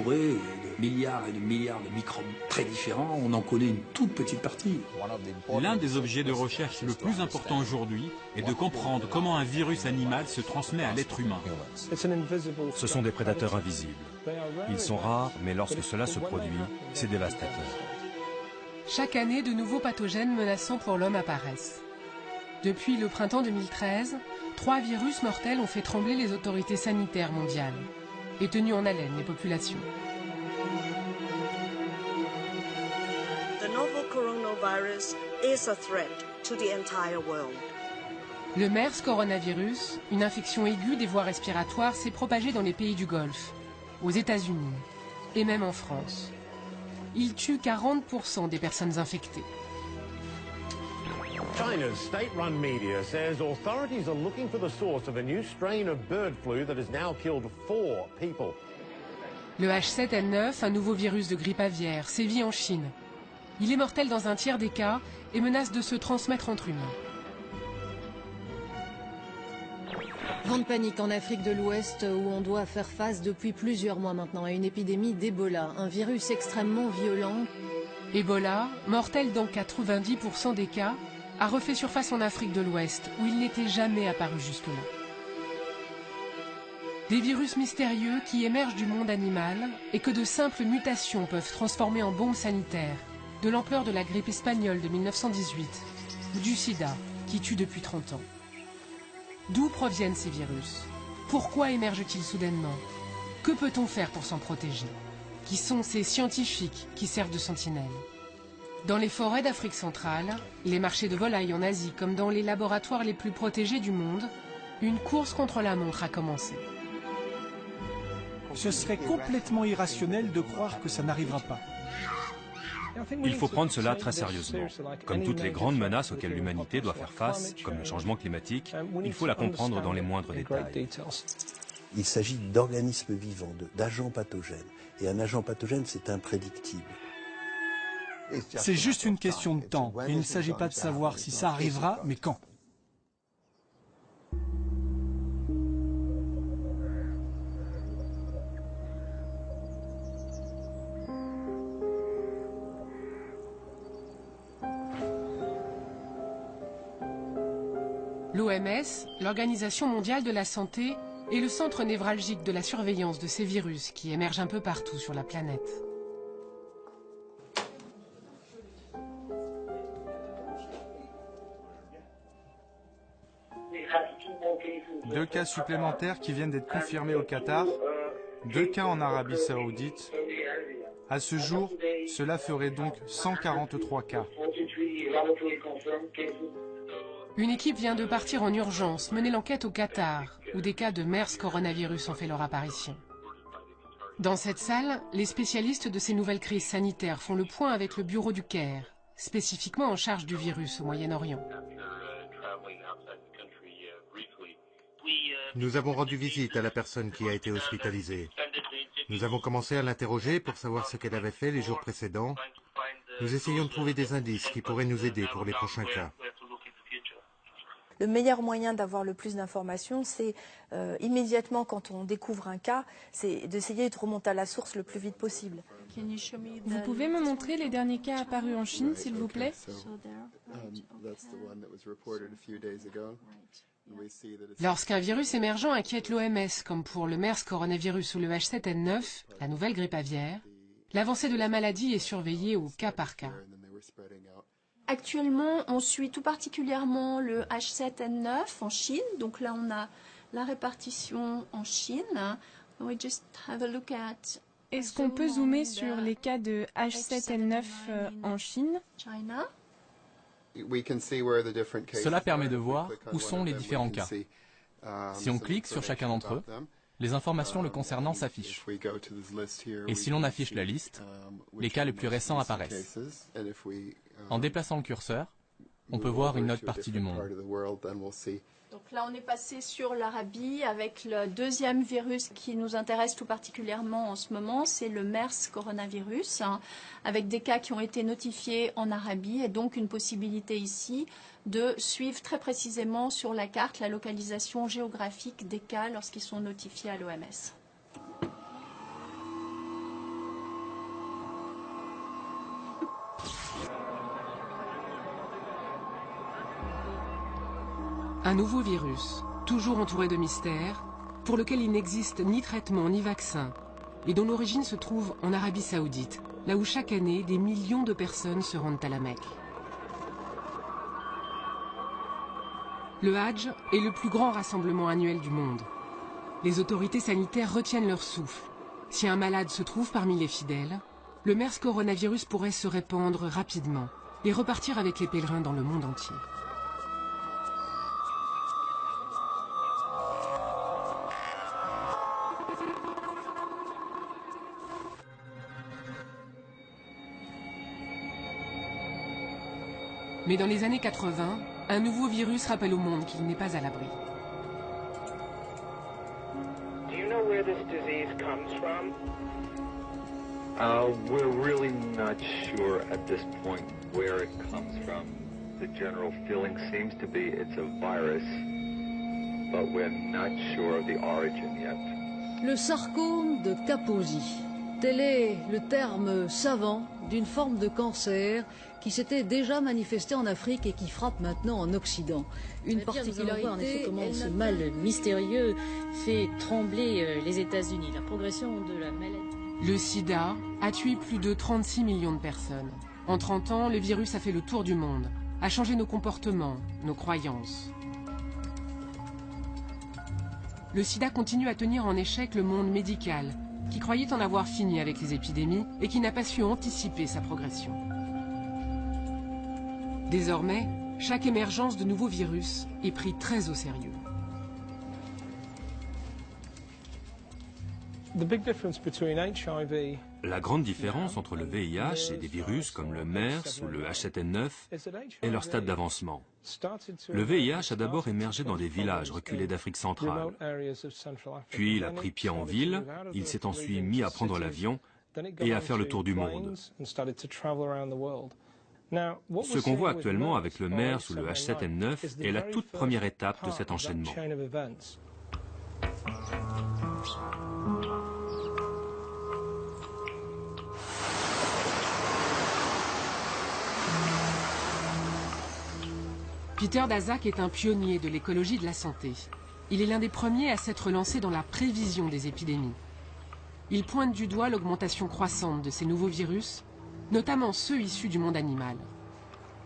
entouré de milliards et de milliards de microbes très différents. On en connaît une toute petite partie. L'un des objets de recherche le plus important aujourd'hui est de comprendre comment un virus animal se transmet à l'être humain. Ce sont des prédateurs invisibles. Ils sont rares, mais lorsque cela se produit, c'est dévastateur. Chaque année, de nouveaux pathogènes menaçants pour l'homme apparaissent. Depuis le printemps 2013, 3 virus mortels ont fait trembler les autorités sanitaires mondiales et tenu en haleine les populations. The novel coronavirus is a threat to the entire world. Le MERS coronavirus, une infection aiguë des voies respiratoires, s'est propagée dans les pays du Golfe, aux États-Unis et même en France. Il tue 40% des personnes infectées. China's state-run media says authorities are looking for the source of a new strain of bird flu that has now killed 4 people. Le H7N9, un nouveau virus de grippe aviaire, sévit en Chine. Il est mortel dans un tiers des cas et menace de se transmettre entre humains. Grande panique en Afrique de l'Ouest où on doit faire face depuis plusieurs mois maintenant à une épidémie d'Ebola, un virus extrêmement violent. Ebola, mortel dans 90% des cas, a refait surface en Afrique de l'Ouest où il n'était jamais apparu jusque-là. Des virus mystérieux qui émergent du monde animal et que de simples mutations peuvent transformer en bombes sanitaires, de l'ampleur de la grippe espagnole de 1918 ou du sida qui tue depuis 30 ans. D'où proviennent ces virus? Pourquoi émergent-ils soudainement? Que peut-on faire pour s'en protéger? Qui sont ces scientifiques qui servent de sentinelles? Dans les forêts d'Afrique centrale, les marchés de volailles en Asie comme dans les laboratoires les plus protégés du monde, une course contre la montre a commencé. Ce serait complètement irrationnel de croire que ça n'arrivera pas. Il faut prendre cela très sérieusement. Comme toutes les grandes menaces auxquelles l'humanité doit faire face, comme le changement climatique, il faut la comprendre dans les moindres détails. Il s'agit d'organismes vivants, d'agents pathogènes. Et un agent pathogène, c'est imprédictible. C'est juste une question de temps. Et il ne s'agit pas de savoir si ça arrivera, mais quand. L'OMS, l'Organisation mondiale de la santé, est le centre névralgique de la surveillance de ces virus qui émergent un peu partout sur la planète. Deux cas supplémentaires qui viennent d'être confirmés au Qatar, 2 cas en Arabie Saoudite. À ce jour, cela ferait donc 143 cas. Une équipe vient de partir en urgence, mener l'enquête au Qatar, où des cas de MERS coronavirus ont fait leur apparition. Dans cette salle, les spécialistes de ces nouvelles crises sanitaires font le point avec le bureau du Caire, spécifiquement en charge du virus au Moyen-Orient. Nous avons rendu visite à la personne qui a été hospitalisée. Nous avons commencé à l'interroger pour savoir ce qu'elle avait fait les jours précédents. Nous essayons de trouver des indices qui pourraient nous aider pour les prochains cas. Le meilleur moyen d'avoir le plus d'informations, c'est immédiatement quand on découvre un cas, c'est d'essayer de remonter à la source le plus vite possible. Vous pouvez me montrer les derniers cas apparus en Chine, s'il vous plaît? Lorsqu'un virus émergent inquiète l'OMS, comme pour le MERS coronavirus ou le H7N9, la nouvelle grippe aviaire, l'avancée de la maladie est surveillée au cas par cas. Actuellement, on suit tout particulièrement le H7N9 en Chine. Donc là, on a la répartition en Chine. Est-ce qu'on peut zoomer sur les cas de H7N9 en Chine? Cela permet de voir où sont les différents cas. Si on clique sur chacun d'entre eux, les informations le concernant s'affichent. Et si l'on affiche la liste, les cas les plus récents apparaissent. En déplaçant le curseur, on peut voir une autre partie du monde. Donc là, on est passé sur l'Arabie avec le deuxième virus qui nous intéresse tout particulièrement en ce moment, c'est le MERS coronavirus, avec des cas qui ont été notifiés en Arabie et donc une possibilité ici de suivre très précisément sur la carte la localisation géographique des cas lorsqu'ils sont notifiés à l'OMS. Un nouveau virus, toujours entouré de mystères, pour lequel il n'existe ni traitement ni vaccin, et dont l'origine se trouve en Arabie Saoudite, là où chaque année des millions de personnes se rendent à la Mecque. Le Hadj est le plus grand rassemblement annuel du monde. Les autorités sanitaires retiennent leur souffle. Si un malade se trouve parmi les fidèles, le MERS coronavirus pourrait se répandre rapidement et repartir avec les pèlerins dans le monde entier. Mais dans les années 80, un nouveau virus rappelle au monde qu'il n'est pas à l'abri. Do you know where this disease comes from? We're really not sure at this point where it comes from. The general feeling seems to be it's a virus, but we're not sure of the origin yet. Le sarcome de Kaposi, tel est le terme savant d'une forme de cancer qui s'était déjà manifestée en Afrique et qui frappe maintenant en Occident. Une particularité, en effet, comment ce mal mystérieux fait trembler les États-Unis, la progression de la maladie. Le sida a tué plus de 36 millions de personnes. En 30 ans, le virus a fait le tour du monde, a changé nos comportements, nos croyances. Le sida continue à tenir en échec le monde médical, qui croyait en avoir fini avec les épidémies et qui n'a pas su anticiper sa progression. Désormais, chaque émergence de nouveaux virus est prise très au sérieux. La grande différence entre le VIH et des virus comme le MERS ou le H7N9 est leur stade d'avancement. Le VIH a d'abord émergé dans des villages reculés d'Afrique centrale. Puis il a pris pied en ville, il s'est ensuite mis à prendre l'avion et à faire le tour du monde. Ce qu'on voit actuellement avec le MERS ou le H7N9 est la toute première étape de cet enchaînement. Peter Daszak est un pionnier de l'écologie de la santé. Il est l'un des premiers à s'être lancé dans la prévision des épidémies. Il pointe du doigt l'augmentation croissante de ces nouveaux virus, notamment ceux issus du monde animal.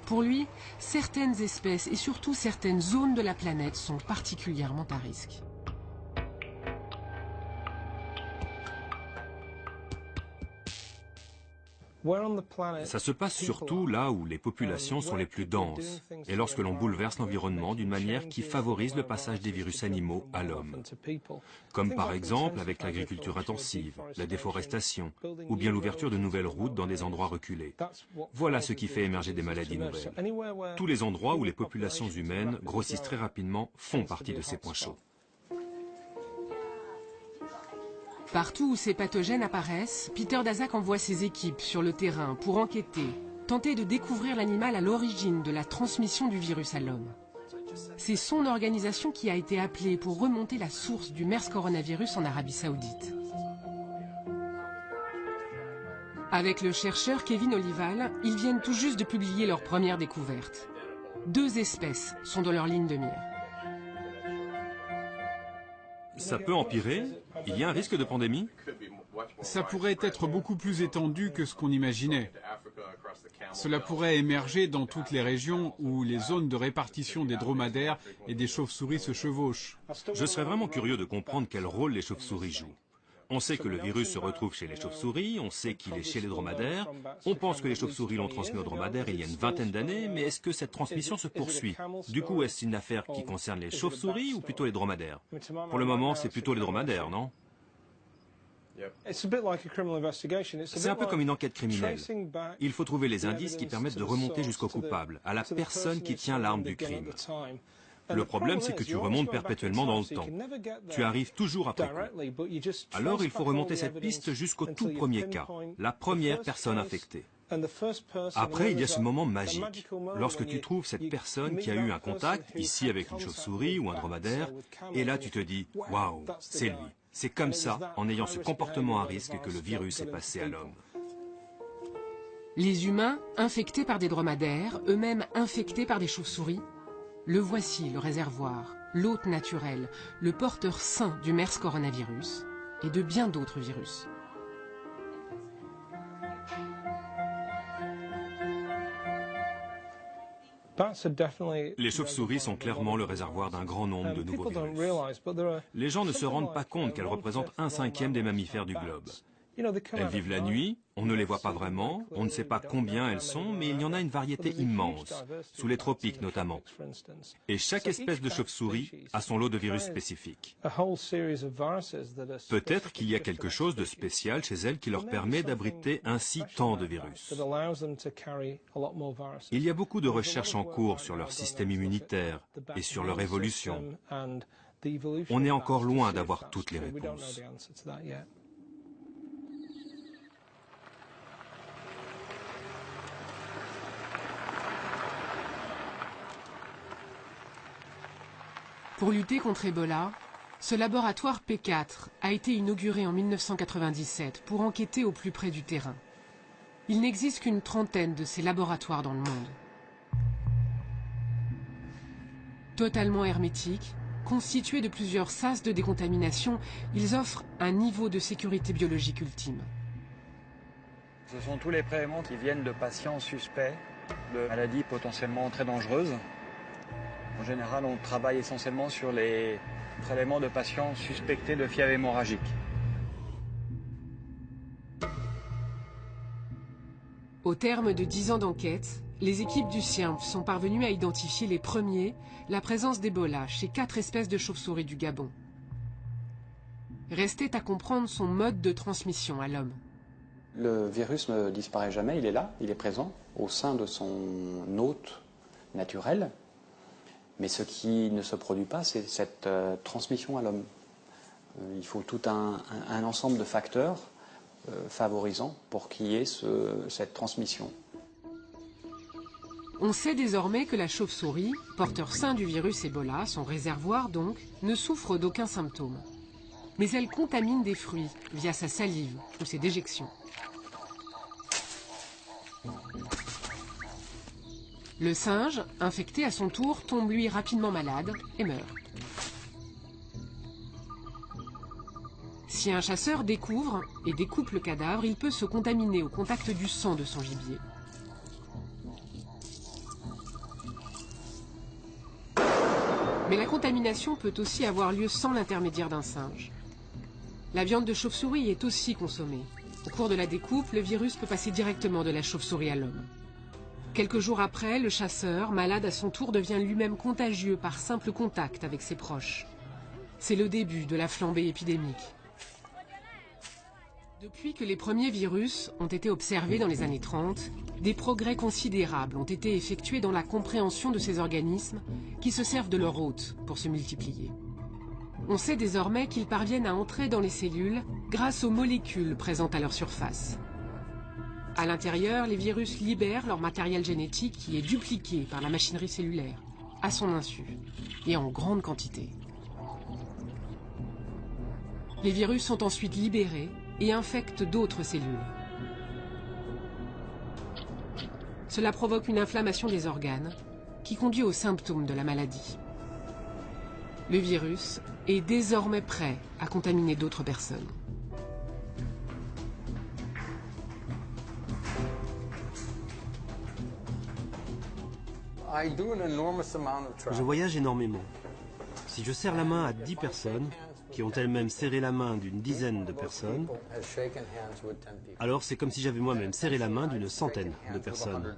Pour lui, certaines espèces et surtout certaines zones de la planète sont particulièrement à risque. Ça se passe surtout là où les populations sont les plus denses et lorsque l'on bouleverse l'environnement d'une manière qui favorise le passage des virus animaux à l'homme. Comme par exemple avec l'agriculture intensive, la déforestation ou bien l'ouverture de nouvelles routes dans des endroits reculés. Voilà ce qui fait émerger des maladies nouvelles. Tous les endroits où les populations humaines grossissent très rapidement font partie de ces points chauds. Partout où ces pathogènes apparaissent, Peter Daszak envoie ses équipes sur le terrain pour enquêter, tenter de découvrir l'animal à l'origine de la transmission du virus à l'homme. C'est son organisation qui a été appelée pour remonter la source du MERS coronavirus en Arabie Saoudite. Avec le chercheur Kevin Olival, ils viennent tout juste de publier leur première découverte. 2 espèces sont dans leur ligne de mire. Ça peut empirer? Il y a un risque de pandémie? Ça pourrait être beaucoup plus étendu que ce qu'on imaginait. Cela pourrait émerger dans toutes les régions où les zones de répartition des dromadaires et des chauves-souris se chevauchent. Je serais vraiment curieux de comprendre quel rôle les chauves-souris jouent. On sait que le virus se retrouve chez les chauves-souris, on sait qu'il est chez les dromadaires, on pense que les chauves-souris l'ont transmis aux dromadaires il y a une vingtaine d'années, mais est-ce que cette transmission se poursuit? Du coup, est-ce une affaire qui concerne les chauves-souris ou plutôt les dromadaires? Pour le moment, c'est plutôt les dromadaires, non? C'est un peu comme une enquête criminelle. Il faut trouver les indices qui permettent de remonter jusqu'au coupable, à la personne qui tient l'arme du crime. Le problème, c'est que tu remontes perpétuellement dans le temps. Tu arrives toujours après coup. Alors, il faut remonter cette piste jusqu'au tout premier cas, la première personne infectée. Après, il y a ce moment magique, lorsque tu trouves cette personne qui a eu un contact, ici avec une chauve-souris ou un dromadaire, et là tu te dis « Waouh, c'est lui ». C'est comme ça, en ayant ce comportement à risque, que le virus est passé à l'homme. Les humains, infectés par des dromadaires, eux-mêmes infectés par des chauves-souris, Le voici, le réservoir, l'hôte naturel, le porteur sain du MERS coronavirus et de bien d'autres virus. Les chauves-souris sont clairement le réservoir d'un grand nombre de nouveaux virus. Les gens ne se rendent pas compte qu'elles représentent 1/5 des mammifères du globe. Elles vivent la nuit, on ne les voit pas vraiment, on ne sait pas combien elles sont, mais il y en a une variété immense, sous les tropiques notamment. Et chaque espèce de chauve-souris a son lot de virus spécifiques. Peut-être qu'il y a quelque chose de spécial chez elles qui leur permet d'abriter ainsi tant de virus. Il y a beaucoup de recherches en cours sur leur système immunitaire et sur leur évolution. On est encore loin d'avoir toutes les réponses. Pour lutter contre Ebola, ce laboratoire P4 a été inauguré en 1997 pour enquêter au plus près du terrain. Il n'existe qu'une trentaine de ces laboratoires dans le monde. Totalement hermétiques, constitués de plusieurs sas de décontamination, ils offrent un niveau de sécurité biologique ultime. Ce sont tous les prélèvements qui viennent de patients suspects de maladies potentiellement très dangereuses. En général, on travaille essentiellement sur les prélèvements de patients suspectés de fièvre hémorragique. Au terme de 10 ans d'enquête, les équipes du CIRMP sont parvenues à identifier les premiers la présence d'Ebola chez 4 espèces de chauves-souris du Gabon. Restait à comprendre son mode de transmission à l'homme. Le virus ne disparaît jamais, il est là, il est présent au sein de son hôte naturel. Mais ce qui ne se produit pas, c'est cette transmission à l'homme. Il faut tout un ensemble de facteurs favorisants pour qu'il y ait cette transmission. On sait désormais que la chauve-souris, porteur sain du virus Ebola, son réservoir donc, ne souffre d'aucun symptôme. Mais elle contamine des fruits via sa salive ou ses déjections. Le singe, infecté à son tour, tombe lui rapidement malade et meurt. Si un chasseur découvre et découpe le cadavre, il peut se contaminer au contact du sang de son gibier. Mais la contamination peut aussi avoir lieu sans l'intermédiaire d'un singe. La viande de chauve-souris est aussi consommée. Au cours de la découpe, le virus peut passer directement de la chauve-souris à l'homme. Quelques jours après, le chasseur, malade à son tour, devient lui-même contagieux par simple contact avec ses proches. C'est le début de la flambée épidémique. Depuis que les premiers virus ont été observés dans les années 30, des progrès considérables ont été effectués dans la compréhension de ces organismes qui se servent de leur hôte pour se multiplier. On sait désormais qu'ils parviennent à entrer dans les cellules grâce aux molécules présentes à leur surface. À l'intérieur, les virus libèrent leur matériel génétique qui est dupliqué par la machinerie cellulaire, à son insu, et en grande quantité. Les virus sont ensuite libérés et infectent d'autres cellules. Cela provoque une inflammation des organes qui conduit aux symptômes de la maladie. Le virus est désormais prêt à contaminer d'autres personnes. Je voyage énormément. Si je serre la main à 10 personnes, qui ont elles-mêmes serré la main d'une dizaine de personnes, alors c'est comme si j'avais moi-même serré la main d'une centaine de personnes.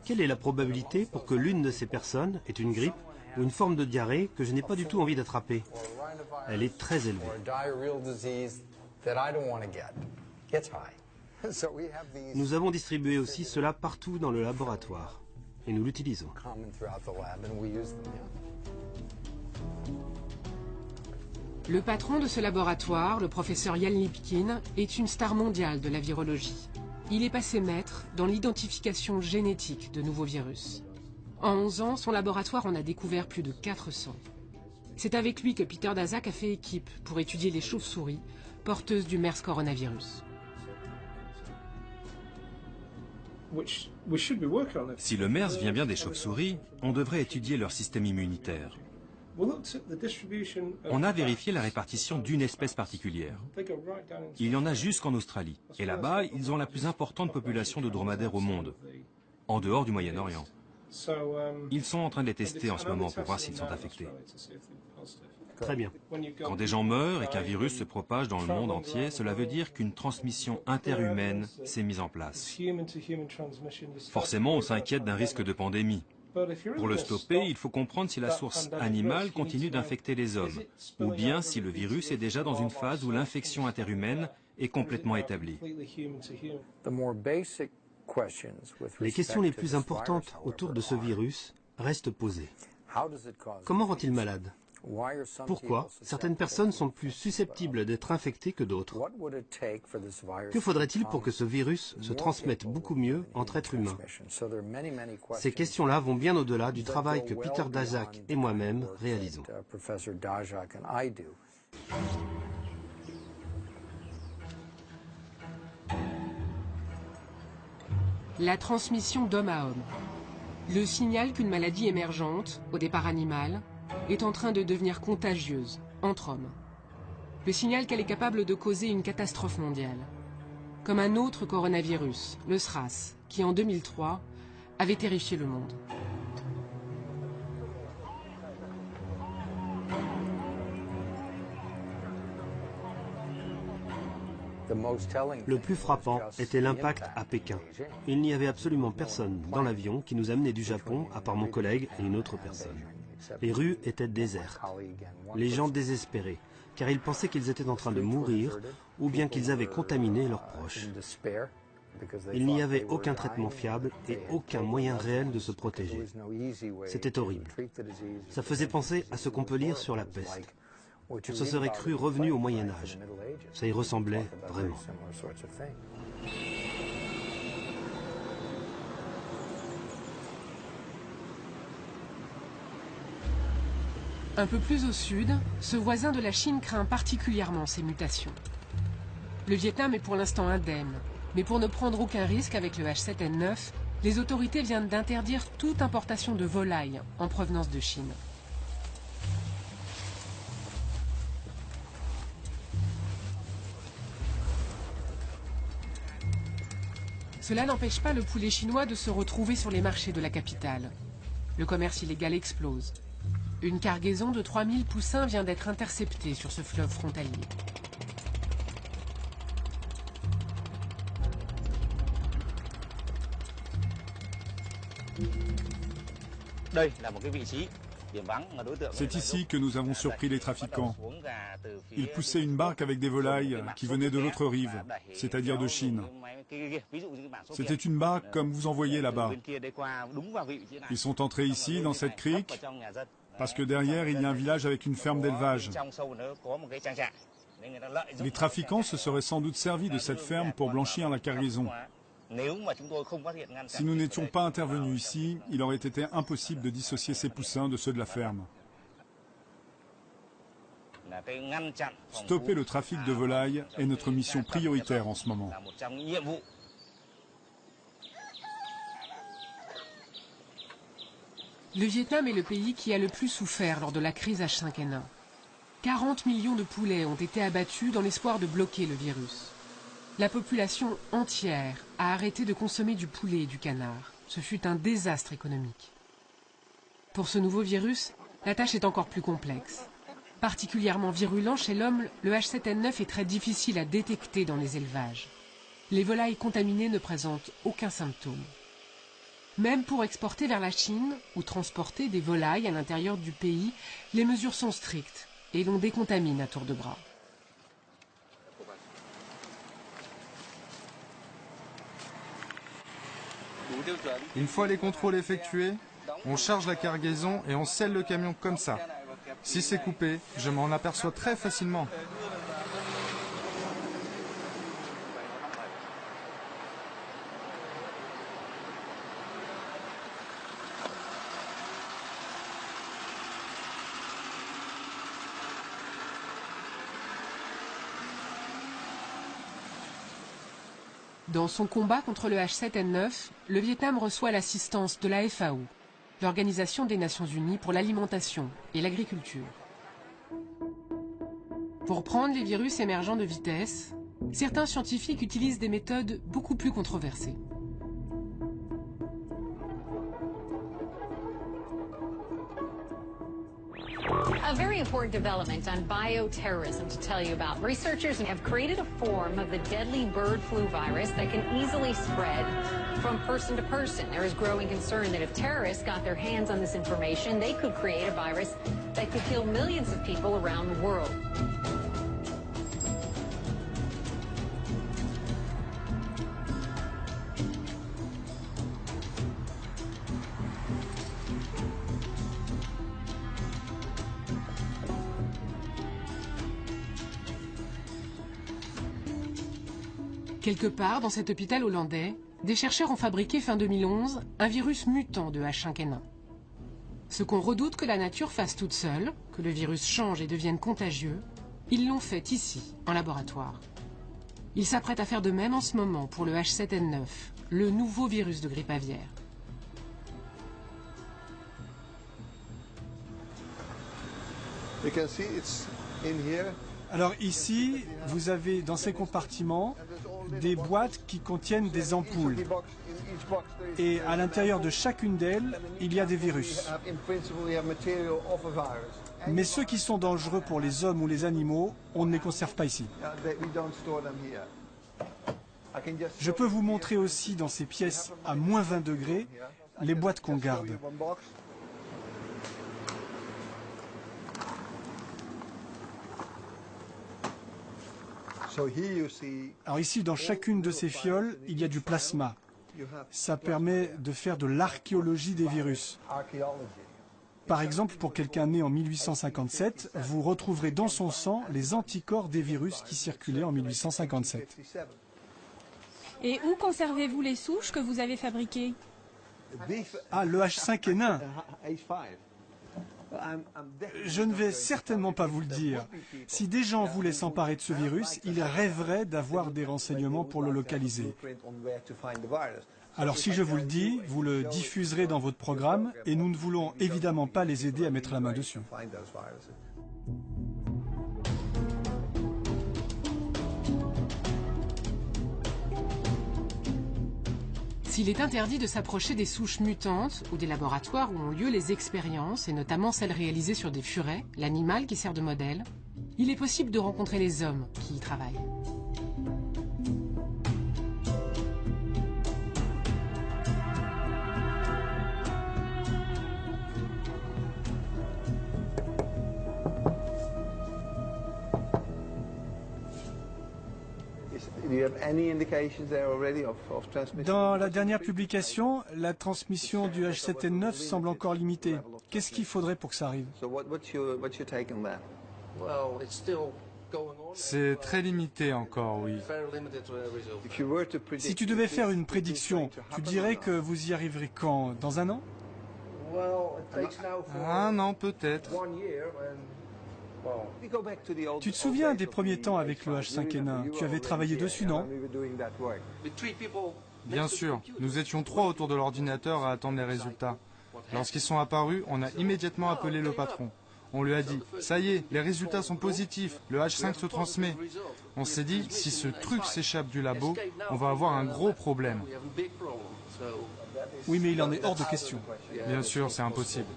Quelle est la probabilité pour que l'une de ces personnes ait une grippe ou une forme de diarrhée que je n'ai pas du tout envie d'attraper? Elle est très élevée. Nous avons distribué aussi cela partout dans le laboratoire et nous l'utilisons. Le patron de ce laboratoire, le professeur Jan Lipkin, est une star mondiale de la virologie. Il est passé maître dans l'identification génétique de nouveaux virus. En 11 ans, son laboratoire en a découvert plus de 400. C'est avec lui que Peter Daszak a fait équipe pour étudier les chauves-souris porteuses du MERS coronavirus. Si le MERS vient bien des chauves-souris, on devrait étudier leur système immunitaire. On a vérifié la répartition d'une espèce particulière. Il y en a jusqu'en Australie. Et là-bas, ils ont la plus importante population de dromadaires au monde, en dehors du Moyen-Orient. Ils sont en train de les tester en ce moment pour voir s'ils sont affectés. Très bien. Quand des gens meurent et qu'un virus se propage dans le monde entier, cela veut dire qu'une transmission interhumaine s'est mise en place. Forcément, on s'inquiète d'un risque de pandémie. Pour le stopper, il faut comprendre si la source animale continue d'infecter les hommes, ou bien si le virus est déjà dans une phase où l'infection interhumaine est complètement établie. Les questions les plus importantes autour de ce virus restent posées. Comment rend-il malade? Pourquoi certaines personnes sont plus susceptibles d'être infectées que d'autres? Que faudrait-il pour que ce virus se transmette beaucoup mieux entre êtres humains? Ces questions-là vont bien au-delà du travail que Peter Daszak et moi-même réalisons. La transmission d'homme à homme. Le signal qu'une maladie émergente, au départ animale, est en train de devenir contagieuse, entre hommes. Le signal qu'elle est capable de causer une catastrophe mondiale. Comme un autre coronavirus, le SRAS, qui en 2003 avait terrifié le monde. Le plus frappant était l'impact à Pékin. Il n'y avait absolument personne dans l'avion qui nous amenait du Japon, à part mon collègue et une autre personne. Les rues étaient désertes. Les gens désespérés, car ils pensaient qu'ils étaient en train de mourir ou bien qu'ils avaient contaminé leurs proches. Il n'y avait aucun traitement fiable et aucun moyen réel de se protéger. C'était horrible. Ça faisait penser à ce qu'on peut lire sur la peste. On se serait cru revenu au Moyen-Âge. Ça y ressemblait vraiment. Un peu plus au sud, ce voisin de la Chine craint particulièrement ces mutations. Le Vietnam est pour l'instant indemne, mais pour ne prendre aucun risque avec le H7N9, les autorités viennent d'interdire toute importation de volailles en provenance de Chine. Cela n'empêche pas le poulet chinois de se retrouver sur les marchés de la capitale. Le commerce illégal explose. Une cargaison de 3000 poussins vient d'être interceptée sur ce fleuve frontalier. C'est ici que nous avons surpris les trafiquants. Ils poussaient une barque avec des volailles qui venaient de l'autre rive, c'est-à-dire de Chine. C'était une barque comme vous en voyez là-bas. Ils sont entrés ici, dans cette crique, parce que derrière, il y a un village avec une ferme d'élevage. Les trafiquants se seraient sans doute servis de cette ferme pour blanchir la cargaison. Si nous n'étions pas intervenus ici, il aurait été impossible de dissocier ces poussins de ceux de la ferme. Stopper le trafic de volailles est notre mission prioritaire en ce moment. Le Vietnam est le pays qui a le plus souffert lors de la crise H5N1. 40 millions de poulets ont été abattus dans l'espoir de bloquer le virus. La population entière a arrêté de consommer du poulet et du canard. Ce fut un désastre économique. Pour ce nouveau virus, la tâche est encore plus complexe. Particulièrement virulent chez l'homme, le H7N9 est très difficile à détecter dans les élevages. Les volailles contaminées ne présentent aucun symptôme. Même pour exporter vers la Chine ou transporter des volailles à l'intérieur du pays, les mesures sont strictes et l'on décontamine à tour de bras. Une fois les contrôles effectués, on charge la cargaison et on scelle le camion comme ça. Si c'est coupé, je m'en aperçois très facilement. Dans son combat contre le H7N9, le Vietnam reçoit l'assistance de la FAO, l'Organisation des Nations Unies pour l'alimentation et l'agriculture. Pour prendre les virus émergents de vitesse, certains scientifiques utilisent des méthodes beaucoup plus controversées. A very important development on bioterrorism to tell you about. Researchers have created a form of the deadly bird flu virus that can easily spread from person to person. There is growing concern that if terrorists got their hands on this information, they could create a virus that could kill millions of people around the world. Quelque part dans cet hôpital hollandais, des chercheurs ont fabriqué fin 2011 un virus mutant de H5N1. Ce qu'on redoute que la nature fasse toute seule, que le virus change et devienne contagieux, ils l'ont fait ici, en laboratoire. Ils s'apprêtent à faire de même en ce moment pour le H7N9, le nouveau virus de grippe aviaire. Alors ici, vous avez dans ces compartiments des boîtes qui contiennent des ampoules. Et à l'intérieur de chacune d'elles, il y a des virus. Mais ceux qui sont dangereux pour les hommes ou les animaux, on ne les conserve pas ici. Je peux vous montrer aussi dans ces pièces à moins 20 degrés les boîtes qu'on garde. Alors ici, dans chacune de ces fioles, il y a du plasma. Ça permet de faire de l'archéologie des virus. Par exemple, pour quelqu'un né en 1857, vous retrouverez dans son sang les anticorps des virus qui circulaient en 1857. Et où conservez-vous les souches que vous avez fabriquées? Ah, le H5N1. Je ne vais certainement pas vous le dire. Si des gens voulaient s'emparer de ce virus, ils rêveraient d'avoir des renseignements pour le localiser. Alors si je vous le dis, vous le diffuserez dans votre programme et nous ne voulons évidemment pas les aider à mettre la main dessus. S'il est interdit de s'approcher des souches mutantes ou des laboratoires où ont lieu les expériences, et notamment celles réalisées sur des furets, l'animal qui sert de modèle, il est possible de rencontrer les hommes qui y travaillent. Dans la dernière publication, la transmission du H7N9 semble encore limitée. Qu'est-ce qu'il faudrait pour que ça arrive? C'est très limité encore, oui. Si tu devais faire une prédiction, tu dirais que vous y arriverez quand? Dans un an? Un an peut-être. Tu te souviens des premiers temps avec le H5N1? Tu avais travaillé dessus, non? Bien sûr, nous étions 3 autour de l'ordinateur à attendre les résultats. Lorsqu'ils sont apparus, on a immédiatement appelé le patron. On lui a dit, ça y est, les résultats sont positifs, le H5 se transmet. On s'est dit, si ce truc s'échappe du labo, on va avoir un gros problème. Oui, mais il en est hors de question. Bien sûr, c'est impossible.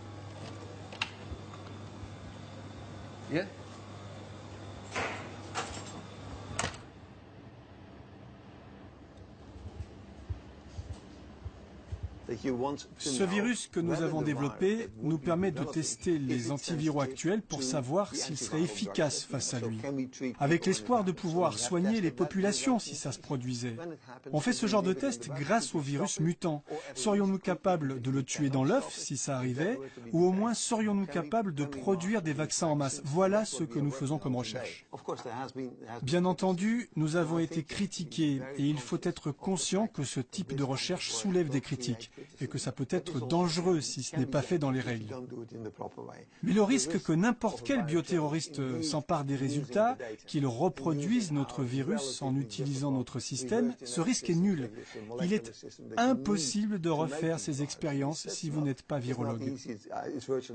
Ce virus que nous avons développé nous permet de tester les antiviraux actuels pour savoir s'ils seraient efficaces face à lui, avec l'espoir de pouvoir soigner les populations si ça se produisait. On fait ce genre de test grâce au virus mutant. Serions-nous capables de le tuer dans l'œuf si ça arrivait, ou au moins serions-nous capables de produire des vaccins en masse? Voilà ce que nous faisons comme recherche. Bien entendu, nous avons été critiqués et il faut être conscient que ce type de recherche soulève des critiques. et que ça peut être dangereux si ce n'est pas fait dans les règles. Mais le risque que n'importe quel bioterroriste s'empare des résultats, qu'il reproduise notre virus en utilisant notre système, ce risque est nul. Il est impossible de refaire ces expériences si vous n'êtes pas virologue.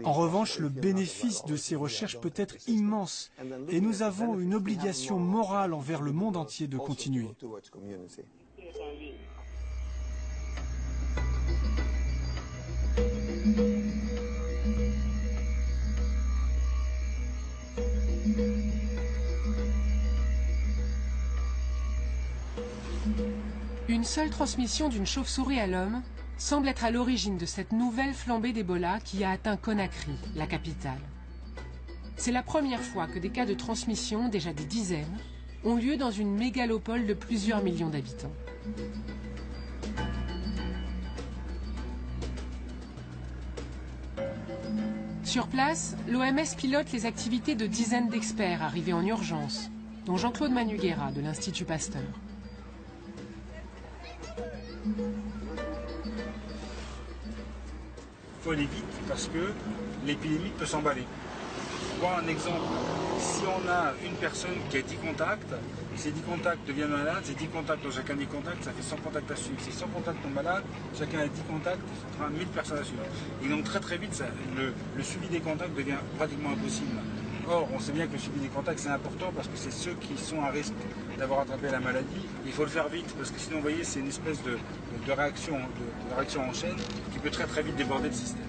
En revanche, le bénéfice de ces recherches peut être immense et nous avons une obligation morale envers le monde entier de continuer. Une seule transmission d'une chauve-souris à l'homme semble être à l'origine de cette nouvelle flambée d'Ebola qui a atteint Conakry, la capitale. C'est la première fois que des cas de transmission, déjà des dizaines, ont lieu dans une mégalopole de plusieurs millions d'habitants. Sur place, l'OMS pilote les activités de dizaines d'experts arrivés en urgence, dont Jean-Claude Manuguera de l'Institut Pasteur. Il faut aller vite parce que l'épidémie peut s'emballer. Pour un exemple, si on a une personne qui a 10 contacts, et ces 10 contacts deviennent malades, ces 10 contacts dans chacun des contacts, ça fait 100 contacts à suivre. Ces 100 contacts tombent malades, chacun a 10 contacts, ça fera 1000 personnes à suivre. Et donc très vite, le suivi des contacts devient pratiquement impossible. Or, on sait bien que le suivi des contacts, c'est important parce que c'est ceux qui sont à risque d'avoir attrapé la maladie. Il faut le faire vite parce que sinon, vous voyez, c'est une espèce de réaction en chaîne qui peut très vite déborder le système.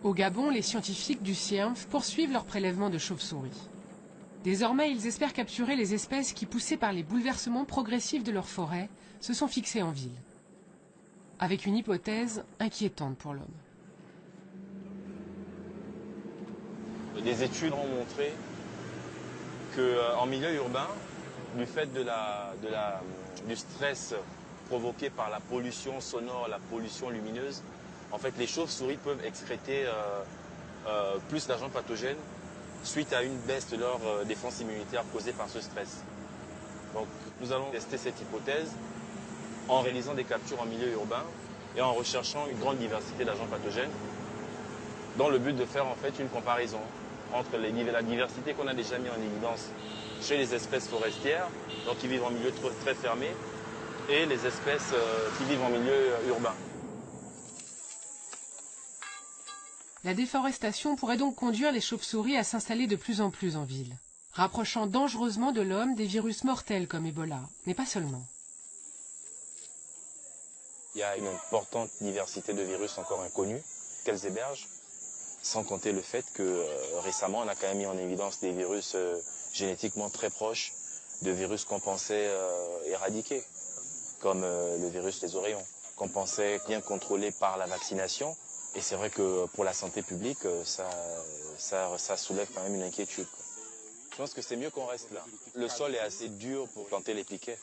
Au Gabon, les scientifiques du CIEMF poursuivent leur prélèvement de chauves-souris. Désormais, ils espèrent capturer les espèces qui, poussées par les bouleversements progressifs de leur forêt, se sont fixées en ville. Avec une hypothèse inquiétante pour l'homme. Des études ont montré qu'en milieu urbain, du fait du stress provoqué par la pollution sonore, la pollution lumineuse, en fait, les chauves-souris peuvent excréter plus d'agents pathogènes suite à une baisse de leur défense immunitaire causée par ce stress. Donc, nous allons tester cette hypothèse en réalisant des captures en milieu urbain et en recherchant une grande diversité d'agents pathogènes dans le but de faire en fait une comparaison entre la diversité qu'on a déjà mis en évidence chez les espèces forestières, donc qui vivent en milieu très fermé, et les espèces qui vivent en milieu urbain. La déforestation pourrait donc conduire les chauves-souris à s'installer de plus en plus en ville, rapprochant dangereusement de l'homme des virus mortels comme Ebola, mais pas seulement. Il y a une importante diversité de virus encore inconnus qu'elles hébergent, sans compter le fait que récemment on a quand même mis en évidence des virus génétiquement très proches de virus qu'on pensait éradiquer, comme le virus des oreillons, qu'on pensait bien contrôlé par la vaccination. Et c'est vrai que pour la santé publique, ça soulève quand même une inquiétude. Je pense que c'est mieux qu'on reste là. Le sol est assez dur pour planter les piquets.